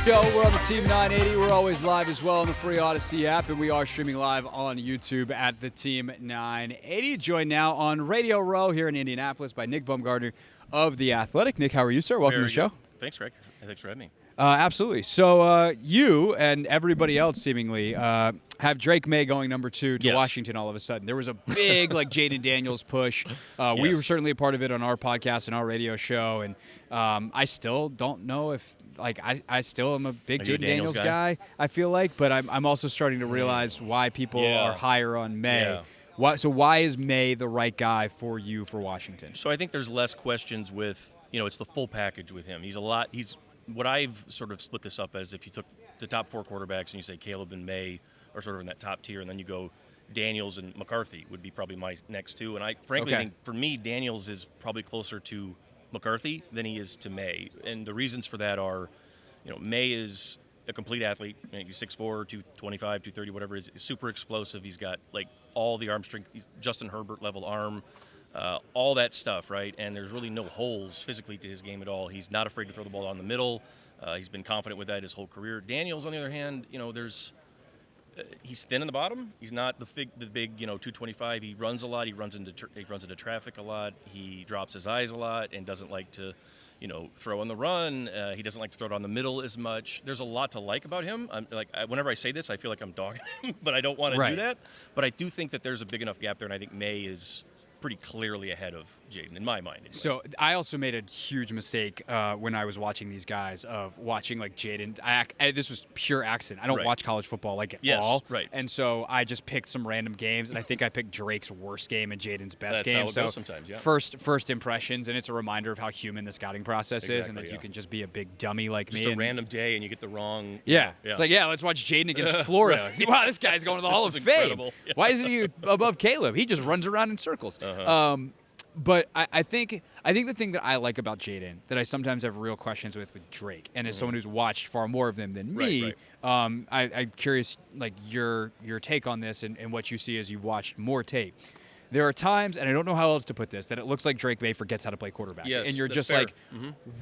Yo, we're on the Team 980. We're always live as well on the free Odyssey app, and we are streaming live on YouTube at the Team 980. Joined now on Radio Row here in Indianapolis by Nick Baumgardner of The Athletic. Nick, how are you, sir? Welcome to the show. Thanks, Greg. Thanks for having me. Absolutely. So you and everybody else seemingly have Drake Maye going number 2 to Washington all of a sudden. There was a big Jayden Daniels push. We were certainly a part of it on our podcast and our radio show, and I still don't know if I still am a big Jayden Daniels guy, I feel like, but I'm also starting to realize why people are higher on Maye. Yeah. Why is Maye the right guy for you for Washington? So I think there's less questions with, it's the full package with him. He's what I've sort of split this up as, if you took the top 4 quarterbacks and you say Caleb and Maye are sort of in that top tier, and then you go Daniels and McCarthy would be probably my next 2. And I frankly think for me, Daniels is probably closer to McCarthy than he is to Maye. And the reasons for that are, Maye is a complete athlete. He's 6'4", 225, 230, whatever. He's super explosive. He's got all the arm strength. He's Justin Herbert level arm, all that stuff, right? And there's really no holes physically to his game at all. He's not afraid to throw the ball down the middle. He's been confident with that his whole career. Daniels, on the other hand, he's thin in the bottom. He's not the big 225. He runs a lot. He runs into traffic a lot. He drops his eyes a lot and doesn't like to, throw on the run. He doesn't like to throw it on the middle as much. There's a lot to like about him. Whenever I say this, I feel like I'm dogging him, but I don't want to do that. But I do think that there's a big enough gap there, and I think Maye is pretty clearly ahead of Jayden in my mind. Anyway. So I also made a huge mistake when I was watching these guys of watching Jayden. This was pure accident. I don't watch college football at all. Right. And so I just picked some random games, and I think I picked Drake's worst game and Jayden's best That's game. How it goes sometimes, yeah. First impressions, and it's a reminder of how human the scouting process is, and that you can just be a big dummy like me. Just a random day, and you get the wrong. Yeah. It's let's watch Jayden against Florida. Wow, this guy's going to the Hall of Fame. Yeah. Why isn't he above Caleb? He just runs around in circles. But I think the thing that I like about Jayden, that I sometimes have real questions with Drake, and as someone who's watched far more of them than me, I'm curious your take on this and what you see as you've watched more tape. There are times, and I don't know how else to put this, that it looks like Drake Maye forgets how to play quarterback. Yes, and you're just fair.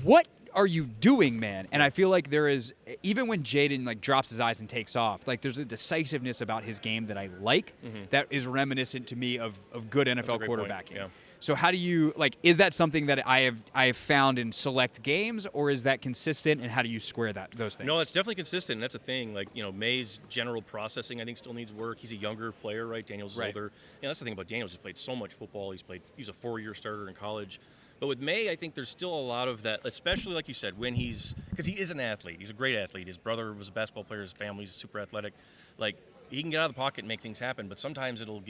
What are you doing, man? And I feel like there is, even when Jayden drops his eyes and takes off, there's a decisiveness about his game that I like that is reminiscent to me of good NFL quarterbacking. Yeah. So how do you is that something that I have found in select games, or is that consistent, and how do you square those things? No, it's definitely consistent, and that's a thing. Maye's general processing, I think, still needs work. He's a younger player, right? Daniels is older. That's the thing about Daniels. He's played so much football. He was a 4-year starter in college. But with Maye, I think there's still a lot of that, especially like you said, because he is an athlete. He's a great athlete. His brother was a basketball player. His family's super athletic. He can get out of the pocket and make things happen, but sometimes he'll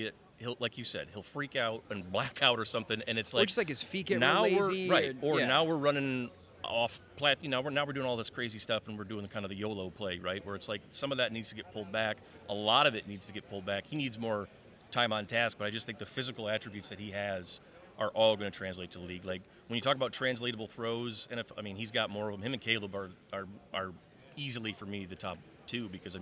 like you said, he'll freak out and black out or something, and it's or just his feet get now real lazy. Now we're running off plat. Now we're doing all this crazy stuff, and we're doing kind of the YOLO play, right? Where it's some of that needs to get pulled back. A lot of it needs to get pulled back. He needs more time on task, but I just think the physical attributes that he has are all going to translate to the league. When you talk about translatable throws, and he's got more of them. Him and Caleb are easily for me the top 2 because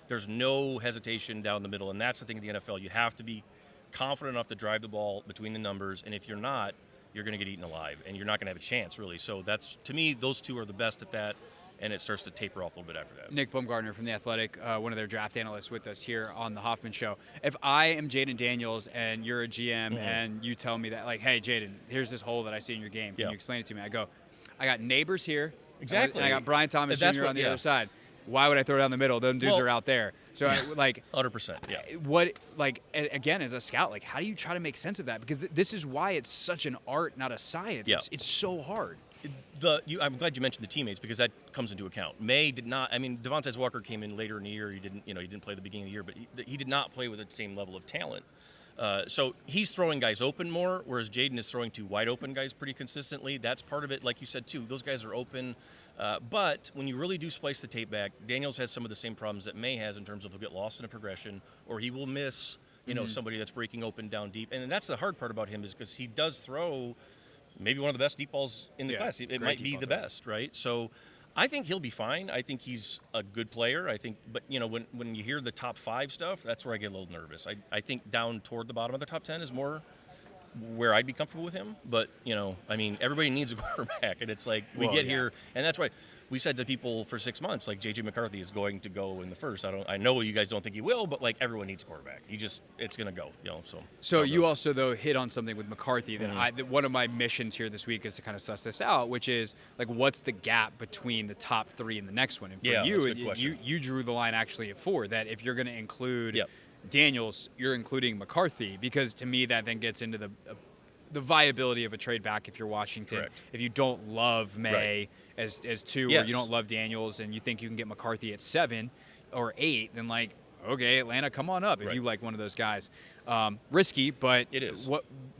there's no hesitation down the middle, and that's the thing in the NFL. You have to be confident enough to drive the ball between the numbers, and if you're not, you're going to get eaten alive, and you're not going to have a chance, really. So that's, to me, those 2 are the best at that, and it starts to taper off a little bit after that. Nick Baumgardner from The Athletic, one of their draft analysts with us here on the Hoffman Show. If I am Jayden Daniels and you're a GM and you tell me that, hey, Jayden, here's this hole that I see in your game. Can you explain it to me? I go, I got neighbors here. Exactly. And I got Brian Thomas Jr. on the other side. Why would I throw down the middle? Them dudes are out there. So 100%. Yeah. What again, as a scout, how do you try to make sense of that? Because this is why it's such an art, not a science. Yeah. It's so hard. I'm glad you mentioned the teammates because that comes into account. Maye did not. Devontae Walker came in later in the year. He didn't play the beginning of the year, but he did not play with the same level of talent. So he's throwing guys open more, whereas Jayden is throwing to wide open guys pretty consistently. That's part of it, like you said too. Those guys are open. But when you really do splice the tape back, Daniels has some of the same problems that Maye has in terms of he'll get lost in a progression, or he will miss, somebody that's breaking open down deep. And that's the hard part about him is because he does throw maybe one of the best deep balls in the class. It might be the best, right? So I think he'll be fine. I think he's a good player. But when you hear the top 5 stuff, that's where I get a little nervous. I think down toward the bottom of the top 10 is more where I'd be comfortable with him. But, I mean, everybody needs a quarterback. And it's like we get here, and that's why we said to people for 6 months, like, J.J. McCarthy is going to go in the first. I know you guys don't think he will, but, like, everyone needs a quarterback. It's going to go, So you also, though, hit on something with McCarthy that one of my missions here this week is to kind of suss this out, which is, like, what's the gap between the top 3 and the next one? And for you drew the line actually at 4, that if you're going to include Daniels, you're including McCarthy, because to me that then gets into the viability of a trade back if you're Washington. Correct. If you don't love May as 2, or you don't love Daniels and you think you can get McCarthy at 7 or 8, then, like, okay, Atlanta, come on up if you like one of those guys. Risky, but it is.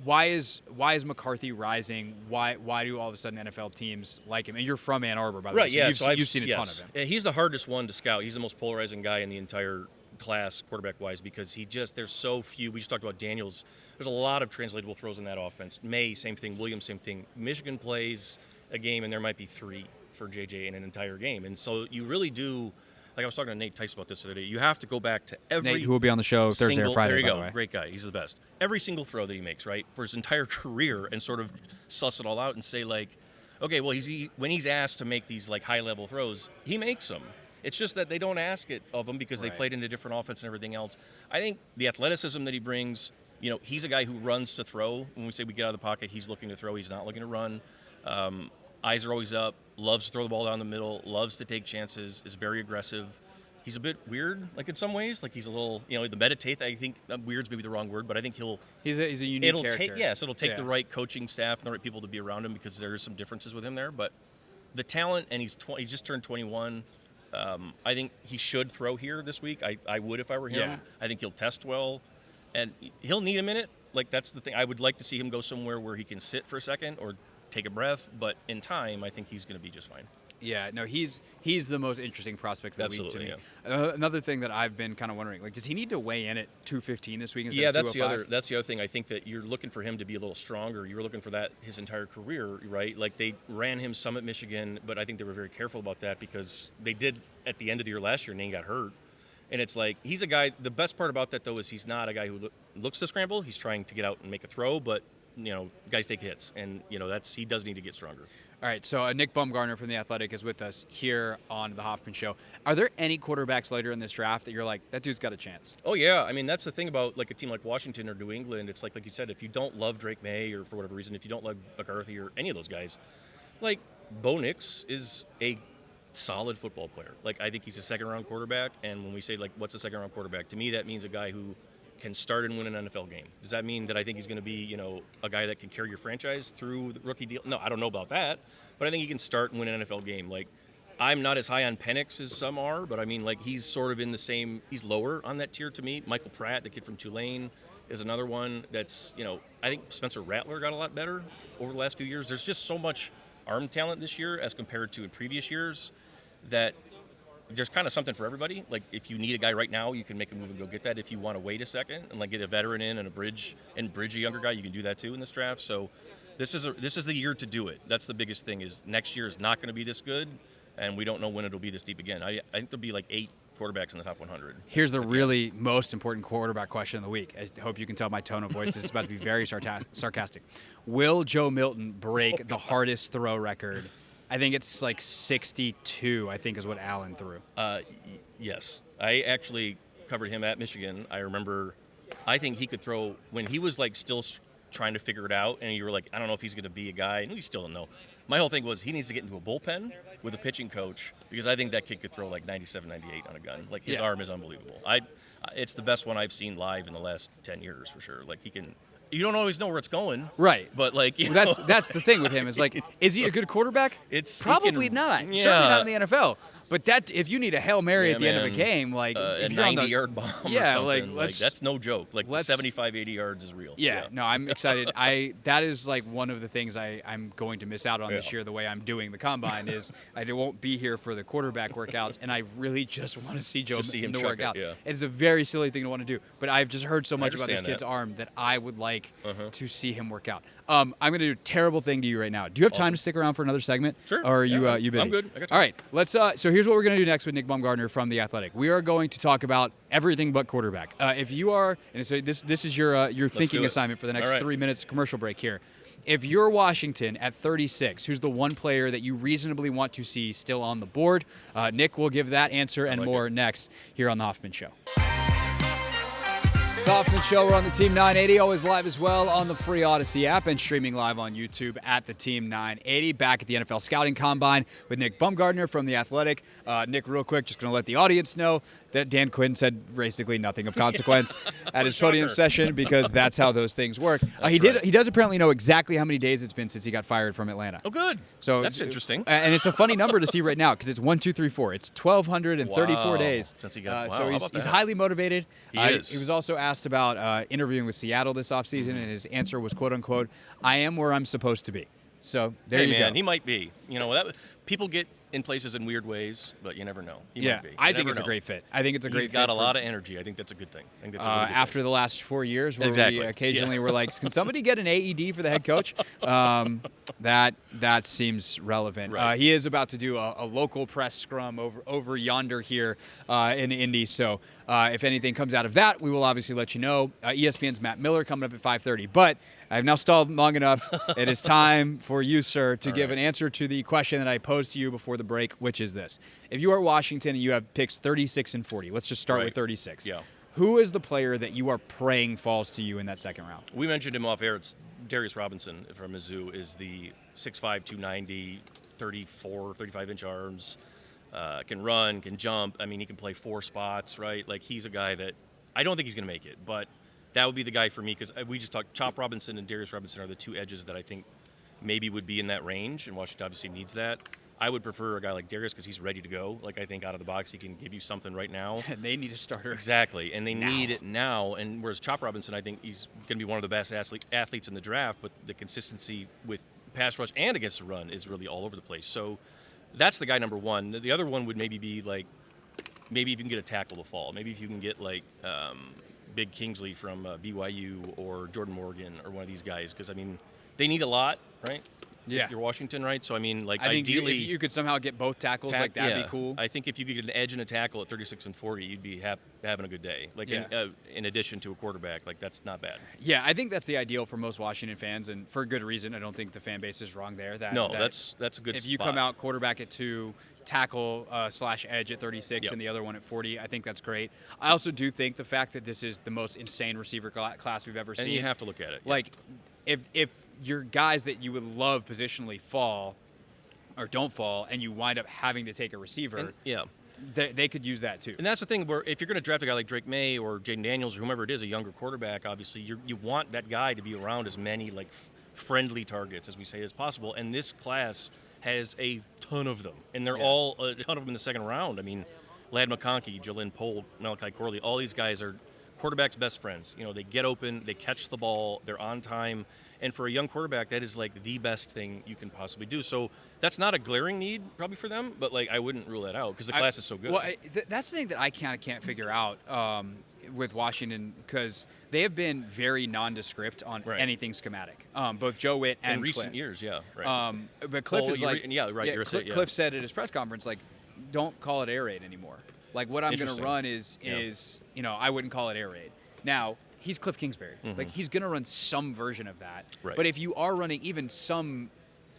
Why is McCarthy rising? Why do all of a sudden NFL teams like him? And you're from Ann Arbor, by the way, so you've seen a ton of him. Yeah, he's the hardest one to scout. He's the most polarizing guy in the entire class, quarterback-wise, because there's so few. We just talked about Daniels. There's a lot of translatable throws in that offense. May, same thing. Williams, same thing. Michigan plays a game, and there might be 3 for JJ in an entire game. And so you really do, like I was talking to Nate Tice about this the other day, you have to go back to every Nate, who will be on the show Thursday or Friday, there you by go. the way. Great guy. He's the best. Every single throw that he makes, right, for his entire career, and sort of suss it all out and say, like, okay, well, when he's asked to make these, like, high-level throws, he makes them. It's just that they don't ask it of him because they played in a different offense and everything else. I think the athleticism that he brings, he's a guy who runs to throw. When we say we get out of the pocket, he's looking to throw. He's not looking to run. Eyes are always up, loves to throw the ball down the middle, loves to take chances, is very aggressive. He's a bit weird, like, in some ways. Like, he's a little, the meditate, I think, weird's maybe the wrong word, but I think he's a unique character. It'll take the right coaching staff and the right people to be around him, because there's some differences with him there. But the talent, and he just turned 21. I think he should throw here this week. I would if I were him. Yeah. I think he'll test well, and he'll need a minute. Like, that's the thing. I would like to see him go somewhere where he can sit for a second or take a breath, but in time, I think he's going to be just fine. Yeah, no, he's the most interesting prospect of the week to me. Another thing that I've been kind of wondering, like, does he need to weigh in at 215 this week instead of 205? That's the other thing. I think that you're looking for him to be a little stronger. You were looking for that his entire career, right? Like, they ran him some at Michigan, but I think they were very careful about that because they did at the end of the year last year, and then he got hurt. And it's like, he's a guy, the best part about that, though, is he's not a guy who looks to scramble. He's trying to get out and make a throw, but, guys take hits, and, he does need to get stronger. All right, so Nick Baumgartner from The Athletic is with us here on The Hoffman Show. Are there any quarterbacks later in this draft that you're like, that dude's got a chance? Oh, yeah. I mean, that's the thing about, like, a team like Washington or New England. It's like you said, if you don't love Drake May, or for whatever reason, if you don't love McCarthy or any of those guys, like, Bo Nix is a solid football player. Like, I think he's a second-round quarterback, and when we say, like, what's a second-round quarterback, to me that means a guy who can start and win an NFL game. Does that mean that I think he's going to be, a guy that can carry your franchise through the rookie deal? No, I don't know about that, but I think he can start and win an NFL game. Like, I'm not as high on Penix as some are, but I mean, like, he's sort of in the same, he's lower on that tier to me. Michael Pratt, the kid from Tulane, is another one that's, I think Spencer Rattler got a lot better over the last few years. There's just so much arm talent this year as compared to in previous years that there's kind of something for everybody. Like, if you need a guy right now, you can make a move and go get that. If you want to wait a second and, like, get a veteran in and bridge a younger guy, you can do that too in this draft. So this is the year to do it. That's the biggest thing, is next year is not going to be this good, and we don't know when it'll be this deep again. I think there'll be like 8 quarterbacks in the top 100. Here's the really most important quarterback question of the week. I hope you can tell my tone of voice. This is about to be very sarcastic. Will Joe Milton break the hardest throw record? I think it's like 62, I think, is what Allen threw. Yes. I actually covered him at Michigan. I think he could throw when he was, like, still trying to figure it out, and you were like, I don't know if he's going to be a guy. And we still don't know. My whole thing was he needs to get into a bullpen with a pitching coach, because I think that kid could throw like 97, 98 on a gun. Like, his arm is unbelievable. It's the best one I've seen live in the last 10 years for sure. Like, he can. You don't always know where it's going, right? But, like, that's the thing with him, is, like, is he a good quarterback? Probably not. Yeah. Certainly not in the NFL. But that, if you need a Hail Mary at the end of a game, like, a 90-yard bomb or something, like, that's no joke. Like, 75, 80 yards is real. Yeah, no, I'm excited. That is, like, one of the things I'm going to miss out on this year, the way I'm doing the Combine, is I won't be here for the quarterback workouts, and I really just want to see Joe Milton work out. Yeah. It's a very silly thing to want to do, but I've just heard so much about this kid's arm that I would like to see him work out. I'm going to do a terrible thing to you right now. Do you have time to stick around for another segment? Sure. Or are you busy? I'm good. I got time. All right, let's. So here's what we're going to do next with Nick Baumgardner from The Athletic. We are going to talk about everything but quarterback. If you are, and so this is your thinking assignment for the next 3 minutes commercial break here. If you're Washington at 36, who's the one player that you reasonably want to see still on the board? Nick will give that answer and more next here on The Hoffman Show. It's The Hoffman Show. We're on the Team 980, always live as well on the free Odyssey app and streaming live on YouTube at the Team 980. Back at the NFL Scouting Combine with Nick Baumgardner from The Athletic. Nick, real quick, just going to let the audience know that Dan Quinn said basically nothing of consequence at his podium session because that's how those things work. He does apparently know exactly how many days it's been since he got fired from Atlanta. Oh, good. So that's interesting. And it's a funny number to see right now because it's 1, 2, 3, 4. It's 1,234 days since he got. so he's highly motivated. He is. He was also asked about interviewing with Seattle this offseason, and his answer was, "quote unquote, I am where I'm supposed to be." So there you go. He might be. People get in places in weird ways, but you never know. He might be. I think it's a great fit. I think it's a great fit. He's got a lot of energy. I think that's a good thing. I think that's a really good after thing. the last 4 years where we occasionally were like, can somebody get an AED for the head coach? That seems relevant. Right. He is about to do a local press scrum over yonder here in Indy. So if anything comes out of that, we will obviously let you know. ESPN's Matt Miller coming up at 5:30. But I've now stalled long enough. It is time for you, sir, to give an answer to the question that I posed to you before the break, which is this. If you are Washington and you have picks 36 and 40, let's just start with 36. Yeah. Who is the player that you are praying falls to you in that second round? We mentioned him off air. It's Darius Robinson from Mizzou is the 6'5", 290, 34, 35-inch arms, can run, can jump. I mean, he can play 4 spots, right? Like, he's a guy that I don't think he's going to make it, but that would be the guy for me because we just talked Chop Robinson and Darius Robinson are the 2 edges that I think maybe would be in that range, and Washington obviously needs that. I would prefer a guy like Darius because he's ready to go. Like, I think out of the box, he can give you something right now. And they need a starter. Exactly, and they need it now. And whereas Chop Robinson, I think he's going to be one of the best athletes in the draft, but the consistency with pass rush and against the run is really all over the place. So that's the guy number one. The other one would maybe be like, maybe if you can get a tackle to fall. Maybe if you can get like Big Kingsley from BYU or Jordan Morgan or one of these guys, because I mean, they need a lot, right? Yeah. If you're Washington, right? So I mean, like, I think ideally, if you could somehow get both tackles, like that'd be cool. I think if you could get an edge and a tackle at 36 and 40, you'd be having a good day. Like, in addition to a quarterback, like, that's not bad. Yeah, I think that's the ideal for most Washington fans, and for good reason. I don't think the fan base is wrong there. That's a good. If you come out quarterback at 2, tackle / edge at 36, and the other one at 40, I think that's great. I also do think the fact that this is the most insane receiver class we've ever seen. And you have to look at it. Like, if your guys that you would love positionally fall or don't fall, and you wind up having to take a receiver, they could use that too. And that's the thing where if you're going to draft a guy like Drake May or Jaden Daniels or whomever it is, a younger quarterback, obviously you want that guy to be around as many like friendly targets, as we say, as possible. And this class has a ton of them, and they're all a ton of them in the second round. I mean, Ladd McConkey, Jalen Pohl, Malachi Corley, all these guys are quarterbacks' best friends. You know, they get open, they catch the ball, they're on time. And for a young quarterback, that is like the best thing you can possibly do. So that's not a glaring need probably for them, but like I wouldn't rule that out because the class is so good. Well, that's the thing that I kind of can't figure out with Washington because they have been very nondescript on anything schematic. Both Joe Witt and in recent Cliff. years, right. But Cliff is like, Cliff said at his press conference, like, don't call it air raid anymore. Like, what I'm going to run is I wouldn't call it air raid. Now, he's Cliff Kingsbury. Like, he's going to run some version of that. Right. But if you are running even some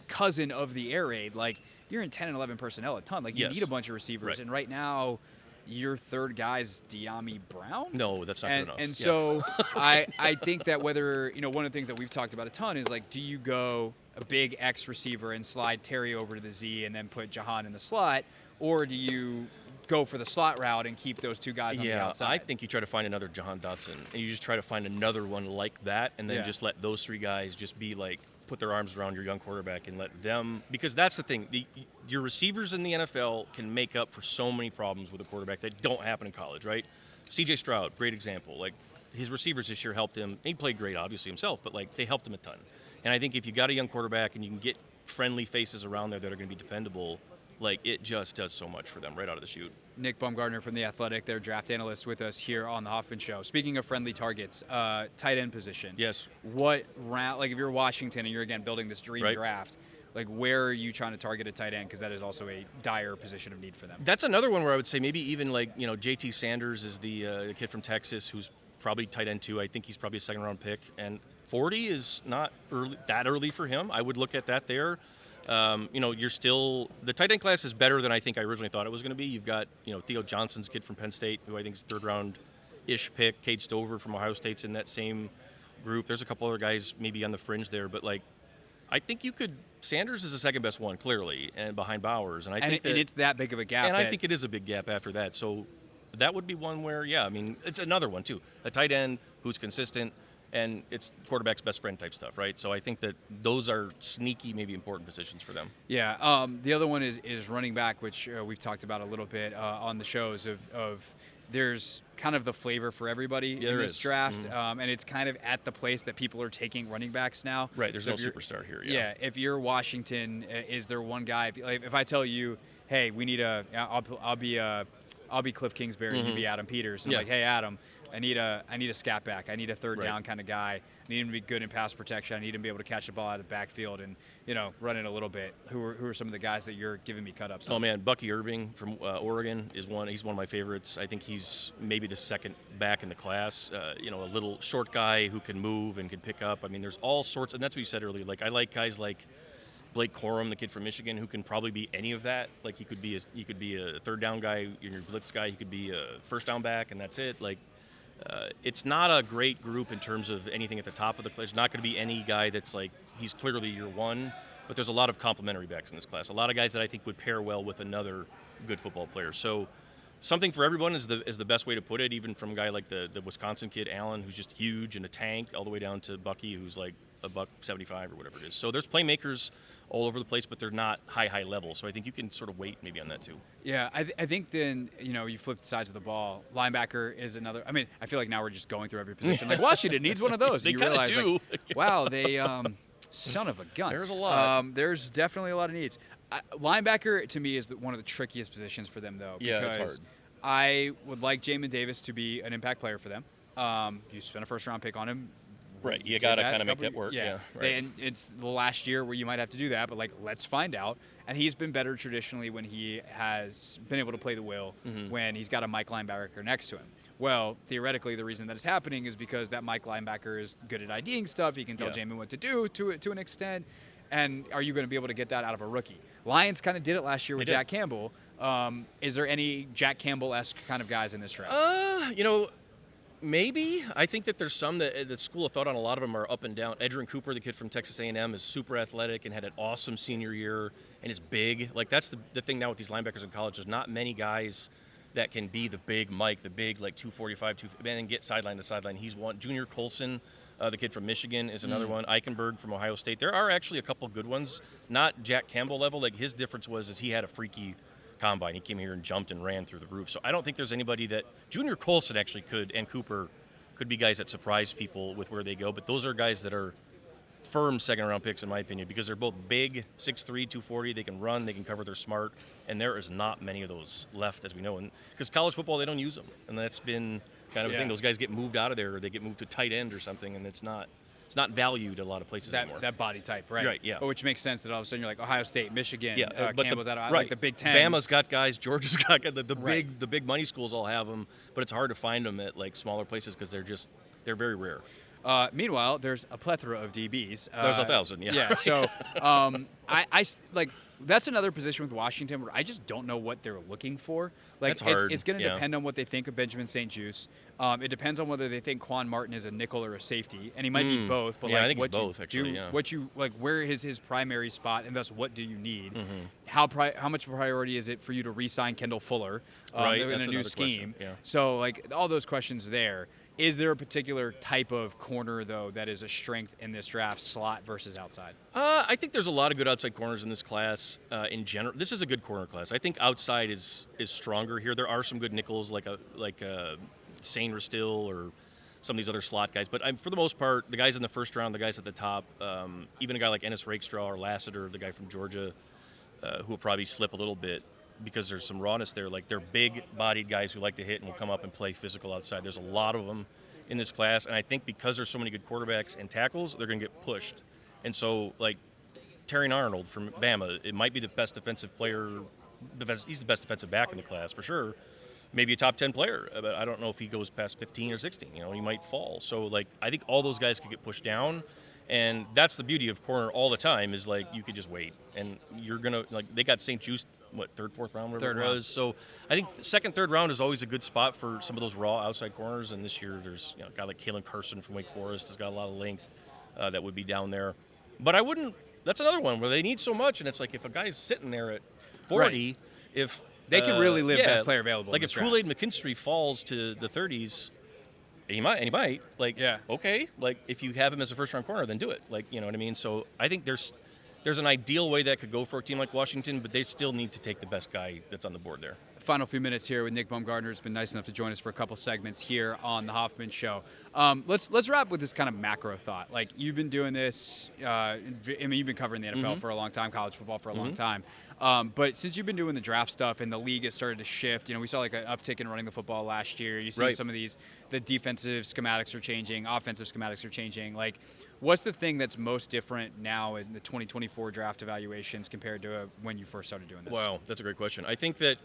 cousin of the air raid, like, you're in 10 and 11 personnel a ton. Like, you need a bunch of receivers. Right. And right now, your third guy's De'Ami Brown? No, that's not good enough. And so I think that whether, one of the things that we've talked about a ton is, like, do you go a big X receiver and slide Terry over to the Z and then put Jahan in the slot, or do you go for the slot route and keep those 2 guys on the outside? I think you try to find another Jahan Dotson, and you just try to find another one like that, and then just let those 3 guys just be like, put their arms around your young quarterback and let them, because that's the thing. Your receivers in the NFL can make up for so many problems with a quarterback that don't happen in college, right? C.J. Stroud, great example. Like, his receivers this year helped him. He played great, obviously, himself, but, like, they helped him a ton. And I think if you got a young quarterback and you can get friendly faces around there that are going to be dependable, like, it just does so much for them right out of the chute. Nick Baumgardner from The Athletic, their draft analyst with us here on the Hoffman Show. Speaking of friendly targets, tight end position. Yes. What round, like if you're Washington and you're, again, building this dream draft, Like, where are you trying to target a tight end? Because that is also a dire position of need for them. That's another one where I would say maybe even like, JT Sanders is the kid from Texas who's probably tight end 2. I think he's probably a second-round pick. And 40 is not that early for him. I would look at that there. You're still – the tight end class is better than I think I originally thought it was going to be. You've got, Theo Johnson's kid from Penn State, who I think is third-round-ish pick. Cade Stover from Ohio State's in that same group. There's a couple other guys maybe on the fringe there. But, like, I think you could – Sanders is the second-best one, clearly, and behind Bowers. And it's that big of a gap. And I think it is a big gap after that. So that would be one where, it's another one, too. A tight end who's consistent – and it's quarterback's best friend type stuff, right? So I think that those are sneaky, maybe important positions for them. Yeah. The other one is running back, which we've talked about a little bit on the shows of there's kind of the flavor for everybody in this draft, and it's kind of at the place that people are taking running backs now. Right. There's no superstar here. Yeah. If you're Washington, is there one guy? If I tell you, hey, we need I'll be Cliff Kingsbury, you be Adam Peters. I'm like, hey, Adam. I need a scat back. I need a third down kind of guy. I need him to be good in pass protection. I need him to be able to catch the ball out of the backfield and run it a little bit. Who are some of the guys that you're giving me cut ups on? Oh man, Bucky Irving from Oregon is one. He's one of my favorites. I think he's maybe the second back in the class. A little short guy who can move and can pick up. I mean, there's all sorts, and that's what you said earlier. Like I like guys like Blake Corum, the kid from Michigan, who can probably be any of that. Like he could be a third down guy, your blitz guy. He could be a first down back, and that's it. Like. It's not a great group in terms of anything at the top of the class. There's not going to be any guy that's like he's clearly your one, but there's a lot of complementary backs in this class. A lot of guys that I think would pair well with another good football player. So something for everyone is the best way to put it, even from a guy like the Wisconsin kid, Allen, who's just huge and a tank, all the way down to Bucky, who's like $175 or whatever it is. So there's playmakers all over the place, but they're not high level. So I think you can sort of wait maybe on that too. Yeah, I think then, you flip the sides of the ball. Linebacker is another. I mean, I feel like now we're just going through every position. Like, Washington needs one of those. They you kind of realize, do. Like, wow, they, son of a gun. There's a lot. There's definitely a lot of needs. Linebacker, to me, is one of the trickiest positions for them, though. Yeah, because it's hard. I would like Jamin Davis to be an impact player for them. You spent a first-round pick on him. Right, you got to kind of make that work. Yeah, right. And it's the last year where you might have to do that, but let's find out. And he's been better traditionally when he has been able to play the will when he's got a Mike linebacker next to him. Well, theoretically, the reason that it's happening is because that Mike linebacker is good at IDing stuff. He can tell Jamin what to do to an extent. And are you going to be able to get that out of a rookie? Lions kind of did it last year with Jack Campbell. Is there any Jack Campbell-esque kind of guys in this draft? Maybe. I think that there's some that school of thought on. A lot of them are up and down. Edgerrin Cooper, the kid from Texas A&M, is super athletic and had an awesome senior year and is big. Like, that's the thing now with these linebackers in college. There's not many guys that can be the big Mike, the big, 245, and get sideline to sideline. He's one. Junior Colson, the kid from Michigan, is another one. Eichenberg from Ohio State. There are actually a couple good ones. Not Jack Campbell level. Like, his difference was he had a freaky combine. He came here and jumped and ran through the roof. So I don't think there's anybody that Junior Colson actually could, and Cooper could be guys that surprise people with where they go. But those are guys that are firm second-round picks, in my opinion, because they're both big, 6'3", 240. They can run, they can cover, they're smart, and there is not many of those left, as we know. And because college football, they don't use them, and that's been kind of a thing. Those guys get moved out of there, or they get moved to tight end or something, and it's not valued a lot of places anymore. That body type, right? Right, yeah. But which makes sense that all of a sudden you're like Ohio State, Michigan, but Campbell's out of right. like the Big Ten. Bama's got guys, Georgia's got guys. The big money schools all have them, but it's hard to find them at smaller places because they're very rare. Meanwhile, there's a plethora of DBs. There's 1,000, yeah. Yeah, so I that's another position with Washington where I just don't know what they're looking for. That's hard. It's going to depend on what they think of Benjamin St-Juste. It depends on whether they think Quan Martin is a nickel or a safety, and he might be both. But I think he's both, actually. What you where is his primary spot, and thus what do you need? How much of a priority is it for you to re-sign Kendall Fuller in a new scheme? Yeah. So all those questions there. Is there a particular type of corner, though, that is a strength in this draft, slot versus outside? I think there's a lot of good outside corners in this class in general. This is a good corner class. I think outside is stronger here. There are some good nickels like Sane Still or some of these other slot guys. But for the most part, the guys in the first round, the guys at the top, even a guy like Ennis Rakestraw or Lassiter, the guy from Georgia, who will probably slip a little bit, because there's some rawness there. They're big-bodied guys who like to hit and will come up and play physical outside. There's a lot of them in this class, and I think because there's so many good quarterbacks and tackles, they're going to get pushed. And so, Terrion Arnold from Bama. It might be the best defensive player. He's the best defensive back in the class for sure. Maybe a top 10 player, but I don't know if he goes past 15 or 16. You know, he might fall. So, like, I think all those guys could get pushed down, and that's the beauty of corner all the time is, like, you could just wait, and you're going to, like, they got St. Juice, third, fourth round, whatever it was. So I think second, third round is always a good spot for some of those raw outside corners, and this year there's a guy like Kalen Carson from Wake Forest has got a lot of length that would be down there. But I wouldn't – that's another one where they need so much, and it's like if a guy's sitting there at 40, right. if – they can really live best player available. Like if Kool-Aid McKinstry falls to the 30s, he might. Like, okay. Like if you have him as a first-round corner, then do it. Like, you know what I mean? So I think there's an ideal way that could go for a team like Washington, but they still need to take the best guy that's on the board there. Final few minutes here with Nick Baumgardner, who's been nice enough to join us for a couple segments here on the Hoffman Show. Let's wrap with this kind of macro thought. Like you've been doing this. I mean, you've been covering the NFL for a long time, college football for a long time. But since you've been doing the draft stuff and the league has started to shift, we saw like an uptick in running the football last year. You see some of the defensive schematics are changing, offensive schematics are changing. Like, what's the thing that's most different now in the 2024 draft evaluations compared to when you first started doing this? Wow, that's a great question. I think that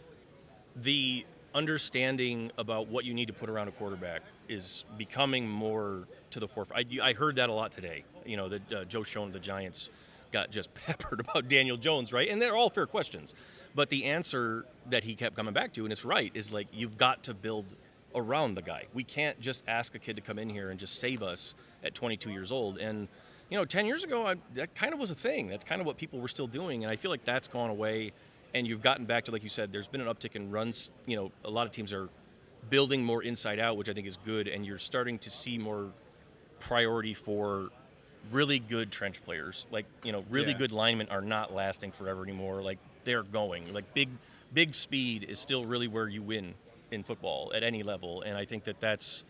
the understanding about what you need to put around a quarterback is becoming more to the forefront. I heard that a lot today. That Joe Schoen of the Giants got just peppered about Daniel Jones, right? And they're all fair questions. But the answer that he kept coming back to, and it's right, is like you've got to build around the guy. We can't just ask a kid to come in here and just save us at 22 years old. And, 10 years ago, that kind of was a thing. That's kind of what people were still doing. And I feel like that's gone away. And you've gotten back to, like you said, there's been an uptick in runs. A lot of teams are building more inside out, which I think is good. And you're starting to see more priority for really good trench players. Like, really good linemen are not lasting forever anymore. Like, they're going. Like, big speed is still really where you win in football at any level. And I think that that's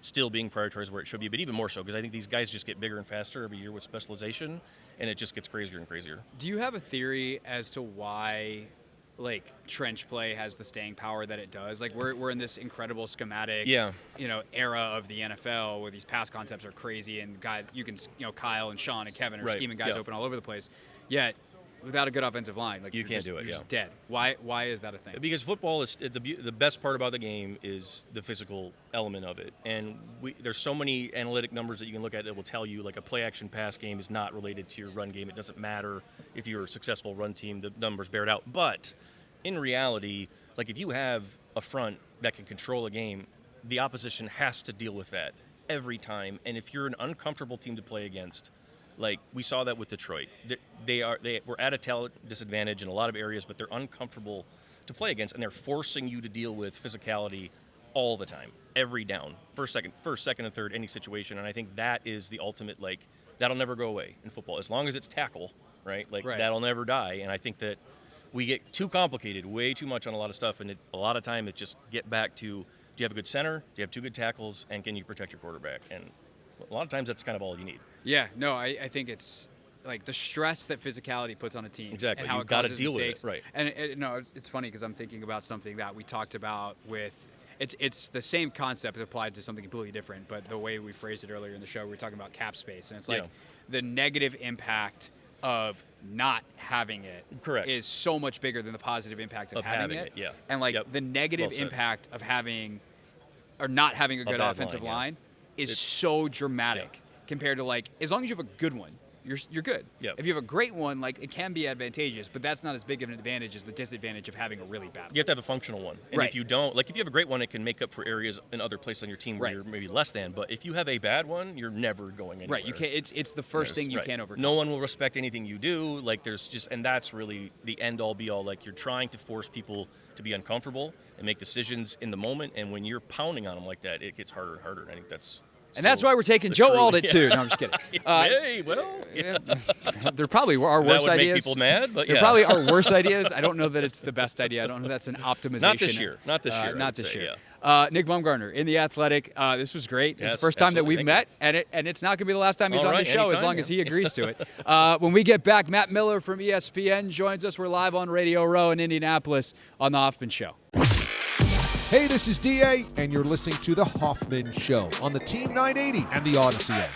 still being prioritized where it should be, but even more so because I think these guys just get bigger and faster every year with specialization, and it just gets crazier and crazier. Do you have a theory as to why, like, trench play has the staying power that it does? Like, we're in this incredible schematic, era of the NFL where these pass concepts are crazy, and guys, you can, Kyle and Sean and Kevin are scheming guys open all over the place. Yet, without a good offensive line, like you can't do it. You're just dead. Why is that a thing? Because football is the best part about the game is the physical element of it, and there's so many analytic numbers that you can look at that will tell you like a play action pass game is not related to your run game. It doesn't matter if you're a successful run team; the numbers bear it out. But in reality, like if you have a front that can control a game, the opposition has to deal with that every time. And if you're an uncomfortable team to play against, like we saw that with Detroit. They were at a talent disadvantage in a lot of areas, but they're uncomfortable to play against, and they're forcing you to deal with physicality all the time, every down, first, second, and third, any situation. And I think that is the ultimate, like, that'll never go away in football. As long as it's tackle, right? Like, that'll never die. And I think that we get too complicated, way too much on a lot of stuff, and a lot of time it just get back to, do you have a good center? Do you have two good tackles? And can you protect your quarterback? And a lot of times that's kind of all you need. Yeah, no, I think it's like the stress that physicality puts on a team. Exactly. And how You've it got to causes deal mistakes. with it. Right. And it's funny because I'm thinking about something that we talked about with it's the same concept applied to something completely different, but the way we phrased it earlier in the show, we were talking about cap space. And it's like the negative impact of not having it is so much bigger than the positive impact of having it. Yeah. And like the negative impact of having or not having a good offensive line is so dramatic. Compared to, like, as long as you have a good one, you're good. Yep. If you have a great one, like, it can be advantageous, but that's not as big of an advantage as the disadvantage of having a really bad one. You have to have a functional one. And if you don't, like, if you have a great one, it can make up for areas in other places on your team where you're maybe less than. But if you have a bad one, you're never going anywhere. Right. You can't. It's the first thing you can't overcome. No one will respect anything you do. Like, there's just, and that's really the end all be all. Like, you're trying to force people to be uncomfortable and make decisions in the moment. And when you're pounding on them like that, it gets harder and harder. And I think that's. And that's why we're taking Joe Alditt, too. No, I'm just kidding. There probably are worse ideas. That would make people mad, but there probably are worse ideas. I don't know that it's the best idea. I don't know if that's an optimization. Not this year. Not this year. Nick Baumgardner in The Athletic. This was great. It's the first time that we've met, and it's not going to be the last time he's on the show as long as he agrees to it. When we get back, Matt Miller from ESPN joins us. We're live on Radio Row in Indianapolis on The Hoffman Show. Hey, this is DA, and you're listening to The Hoffman Show on the Team 980 and the Odyssey app.